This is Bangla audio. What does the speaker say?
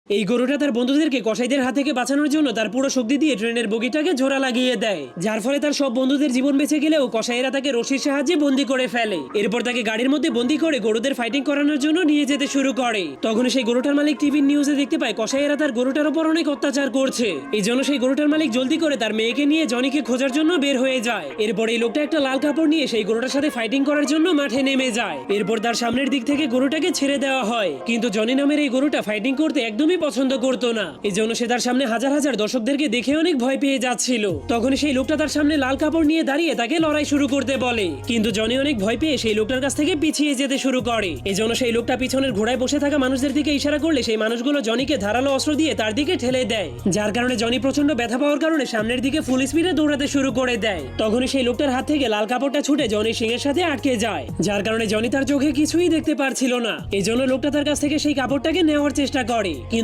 এই গরুটা তার বন্ধুদেরকে কসাইদের হাত থেকে বাঁচানোর জন্য তার পুরো শক্তি দিয়ে ট্রেনের বগিটাকে জোড়া লাগিয়ে দেয়, যার ফলে তার সব বন্ধুদের জীবন বেঁচে গেলেও কসাইয়েরা তাকে রশির সাহায্যে বন্দি করে ফেলে। এরপর তাকে গাড়ির মধ্যে বন্দি করে গরুদের ফাইটিং করানোর জন্য নিয়ে যেতে শুরু করে। তখন সেই গরুটার মালিক টিভির নিউজে দেখতে পায় কসাইয়েরা তার গরুটার উপর অনেক অত্যাচার করছে। এই জন্য সেই গরুটার মালিক জলদি করে তার মেয়েকে নিয়ে জনিকে খোঁজার জন্য বের হয়ে যায়। এরপর এই লোকটা একটা লাল কাপড় নিয়ে সেই গরুটার সাথে ফাইটিং করার জন্য মাঠে নেমে যায়। এরপর তার সামনের দিক থেকে গরুটাকে ছেড়ে দেওয়া হয়, কিন্তু জনি নামের এই গরুটা ফাইটিং করতে একদমই পছন্দ করতো না। এই জন্য সে তার সামনে হাজার হাজার দর্শকদেরকে দেখে অনেক ভয় পেয়ে যাচ্ছিল। তখন সেই লোকটা তার সামনে লাল কাপড় নিয়ে দাঁড়িয়ে তাকে লড়াই শুরু করতে বলে, কিন্তু জনি অনেক ভয় পেয়ে সেই লোকটার কাছ থেকে পিছিয়ে যেতে শুরু করে। এই জন্য সেই লোকটা পিছনের ঘোড়ায় বসে থাকা মানুষদের দিকে ইশারা করলে সেই মানুষগুলো জনিকে ধারালো অস্ত্র দিয়ে তার দিকে ঠেলে দেয়, যার কারণে জনি প্রচন্ড ব্যথা পাওয়ার কারণে সামনের দিকে ফুল স্পিডে দৌড়াতে শুরু করে দেয়। তখনই সেই লোকটার হাত থেকে লাল কাপড়টা ছুটে জনির সিংহের সাথে আটকে যায়, যার কারণে জনি তার চোখে কিছুই দেখতে পারছিল না। এই জন্য লোকটা তার কাছ থেকে সেই কাপড়টাকে নেওয়ার চেষ্টা করে, কিন্তু